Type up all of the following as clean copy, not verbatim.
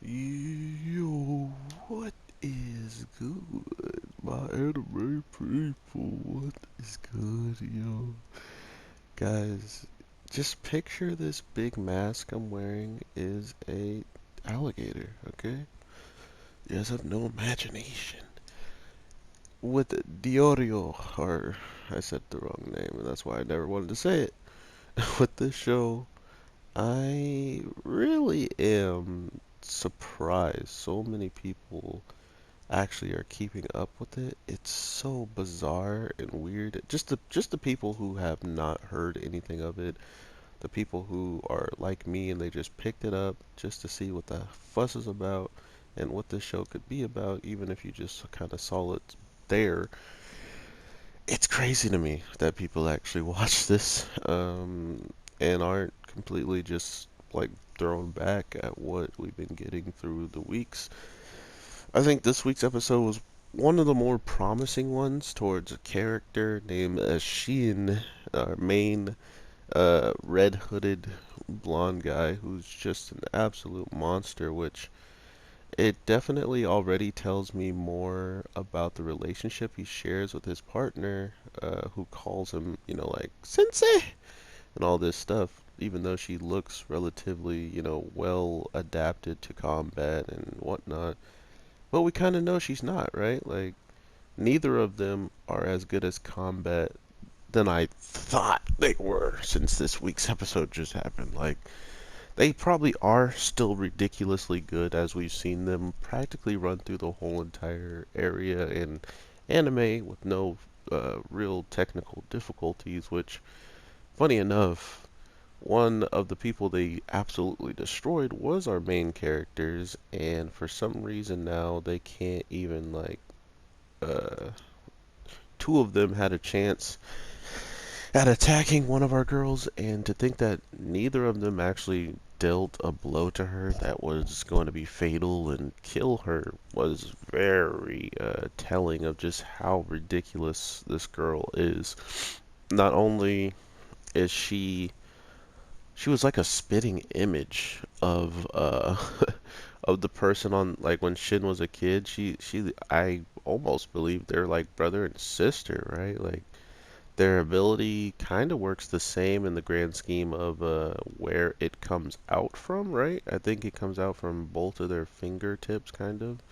Yo, what is good, my anime people? What is good, yo? Guys, just picture this big mask I'm wearing is a alligator, okay? You guys have no imagination. With Diorio, or I said the wrong name, and that's why I never wanted to say it. With this show, I really am surprised so many people actually are keeping up with it. It's so bizarre and weird. Just the people who have not heard anything of it, the people who are like me and they just picked it up just to see what the fuss is about and what this show could be about, even if you just kind of saw it there. It's crazy to me that people actually watch this and aren't completely just like thrown back at what we've been getting through the weeks. I think this week's episode was one of the more promising ones towards a character named Shin, our main red hooded blonde guy who's just an absolute monster, which it definitely already tells me more about the relationship he shares with his partner, who calls him, like sensei and all this stuff, even though she looks relatively, well adapted to combat and whatnot. But we kind of know she's not, right? Like, neither of them are as good as combat than I thought they were since this week's episode just happened. Like, they probably are still ridiculously good as we've seen them practically run through the whole entire area in anime with no real technical difficulties, which, funny enough, one of the people they absolutely destroyed was our main characters, and for some reason now they can't even, like, uh, two of them had a chance at attacking one of our girls, and to think that neither of them actually dealt a blow to her that was going to be fatal and kill her was very telling of just how ridiculous this girl is. Not only is she was like a spitting image of of the person on, like, when Shin was a kid. She I almost believe they're like brother and sister, right? Like, their ability kind of works the same in the grand scheme of where it comes out from, right? I think it comes out from both of their fingertips, kind of.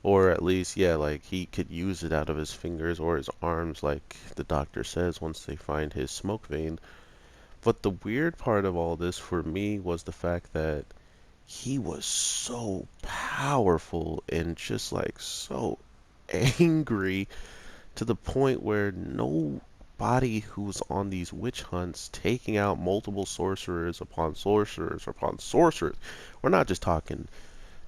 Or at least, yeah, like he could use it out of his fingers or his arms, like the doctor says, once they find his smoke vein. But the weird part of all this for me was the fact that he was so powerful and just like so angry to the point where nobody who's on these witch hunts taking out multiple sorcerers upon sorcerers upon sorcerers, we're not just talking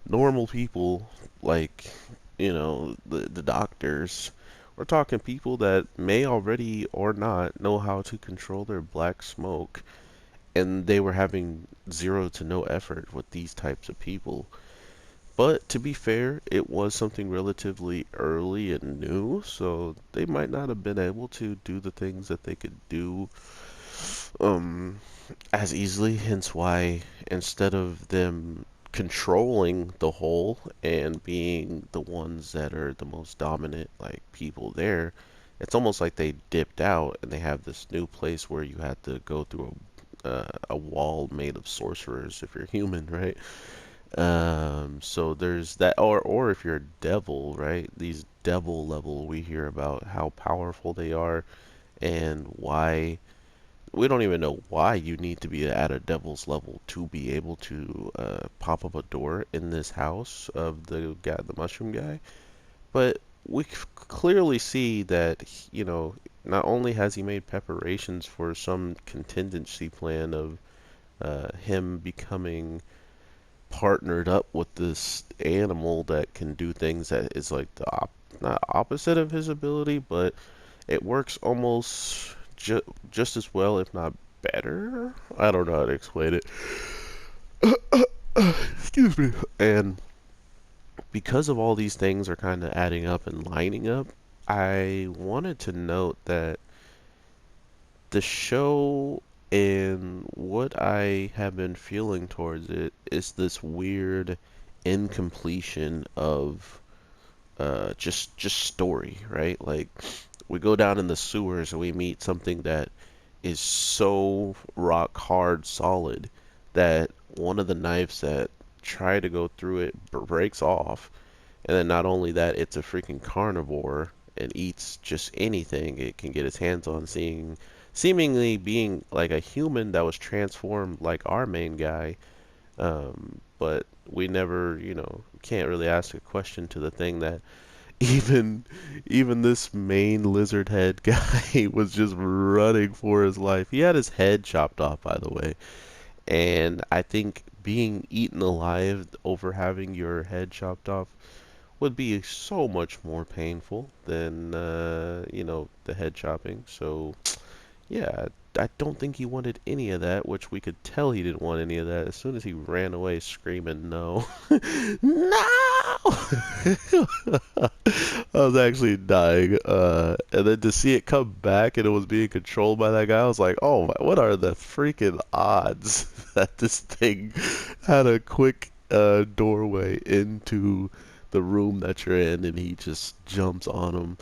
normal people like, the doctors. We're talking people that may already or not know how to control their black smoke, and they were having zero to no effort with these types of people. But to be fair, it was something relatively early and new, so they might not have been able to do the things that they could do um, as easily. Hence why, instead of them controlling the whole and being the ones that are the most dominant, like, people there, it's almost like they dipped out and they have this new place where you have to go through a wall made of sorcerers if you're human, right? So there's that, or if you're a devil, right? These devil level, we hear about how powerful they are and why we don't even know why you need to be at a devil's level to be able to pop up a door in this house of the guy, the mushroom guy. But we clearly see that, not only has he made preparations for some contingency plan of him becoming partnered up with this animal that can do things that is like the not opposite of his ability, but it works almost just as well, if not better. I don't know how to explain it. Excuse me. And because of all these things are kind of adding up and lining up, I wanted to note that the show and what I have been feeling towards it is this weird incompletion of just story, right? Like we go down in the sewers and we meet something that is so rock hard solid that one of the knives that try to go through it breaks off. And then not only that, it's a freaking carnivore and eats just anything it can get its hands on, seemingly being like a human that was transformed like our main guy. But we never, can't really ask a question to the thing that even even this main lizard head guy was just running for his life. He had his head chopped off, by the way. And I think being eaten alive over having your head chopped off would be so much more painful than the head chopping. So yeah, I don't think he wanted any of that, which we could tell he didn't want any of that as soon as he ran away screaming no. No! I was actually dying. And then to see it come back and it was being controlled by that guy, I was like, oh my, what are the freaking odds that this thing had a quick doorway into the room that you're in and he just jumps on him.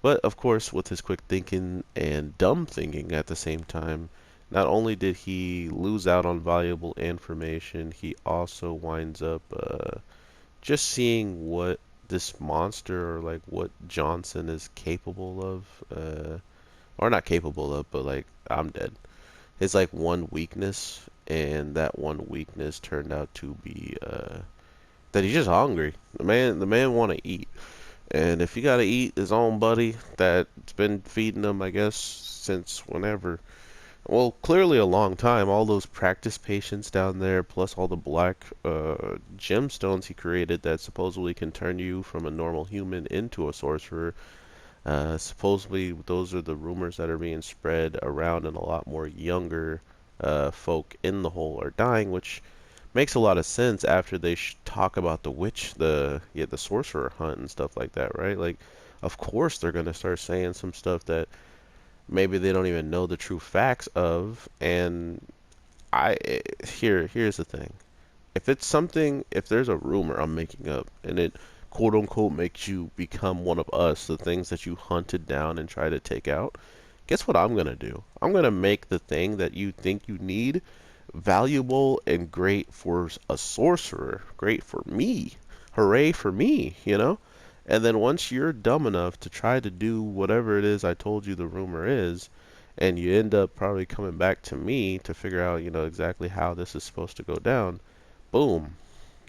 But of course, with his quick thinking and dumb thinking at the same time, not only did he lose out on valuable information, he also winds up just seeing what this monster or like what Johnson is capable of, or not capable of, but like I'm dead. His like one weakness, and that one weakness turned out to be that he's just hungry. The man want to eat. And if you gotta eat his own buddy that's been feeding him, I guess, since whenever, well, clearly a long time, all those practice patients down there, plus all the black gemstones he created that supposedly can turn you from a normal human into a sorcerer. Supposedly, those are the rumors that are being spread around, and a lot more younger folk in the hole are dying, which makes a lot of sense after they talk about the witch, the sorcerer hunt and stuff like that, right? Like, of course they're gonna start saying some stuff that maybe they don't even know the true facts of. And here's the thing: if there's a rumor I'm making up, and it quote unquote makes you become one of us, the things that you hunted down and try to take out, guess what I'm gonna do? I'm gonna make the thing that you think you need valuable and great for a sorcerer, great for me. Hooray for me, you know? And then once you're dumb enough to try to do whatever it is I told you the rumor is, and you end up probably coming back to me to figure out, exactly how this is supposed to go down, boom,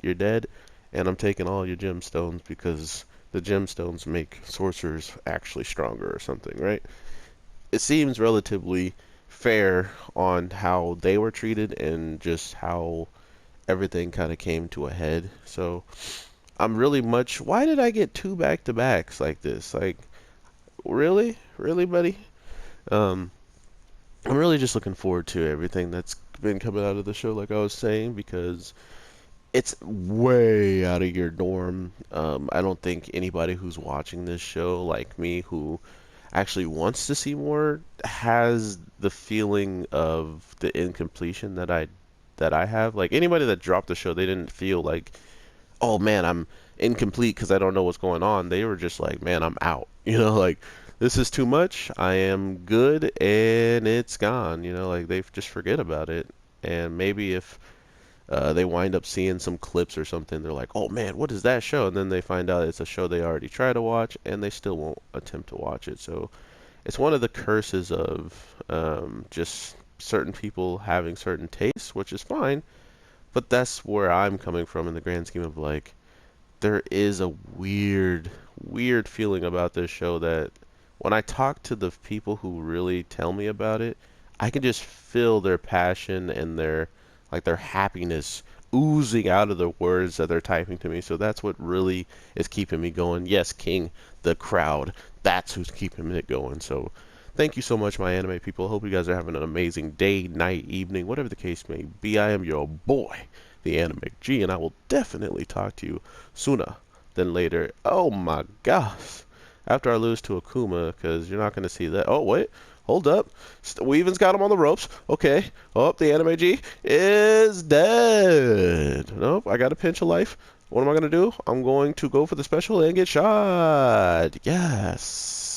you're dead, and I'm taking all your gemstones because the gemstones make sorcerers actually stronger or something, right? It seems relatively fair on how they were treated and just how everything kind of came to a head. So I'm really much. Why did I get two back to backs like this? Like, really? Really, buddy? Um, I'm really just looking forward to everything that's been coming out of the show, like I was saying, because it's way out of your norm. I don't think anybody who's watching this show, like me, who actually wants to see more, has the feeling of the incompletion that I have. Like anybody that dropped the show, they didn't feel like, oh man, I'm incomplete because I don't know what's going on. They were just like, man, I'm out. Like this is too much. I am good and it's gone. Like they just forget about it. And maybe if they wind up seeing some clips or something, they're like, oh man, what is that show? And then they find out it's a show they already tried to watch and they still won't attempt to watch it. So it's one of the curses of just certain people having certain tastes, which is fine, but that's where I'm coming from in the grand scheme of like, there is a weird, weird feeling about this show that when I talk to the people who really tell me about it, I can just feel their passion and their happiness oozing out of the words that they're typing to me. So that's what really is keeping me going. Yes, King, the crowd. That's who's keeping it going. So thank you so much, my anime people. Hope you guys are having an amazing day, night, evening, whatever the case may be. I am your boy, the Anime G, and I will definitely talk to you sooner than later. Oh my gosh. After I lose to Akuma, because you're not going to see that. Oh, wait. Hold up. Weaven's got him on the ropes. Okay. Oh, the anime G is dead. Nope, I got a pinch of life. What am I going to do? I'm going to go for the special and get shot. Yes.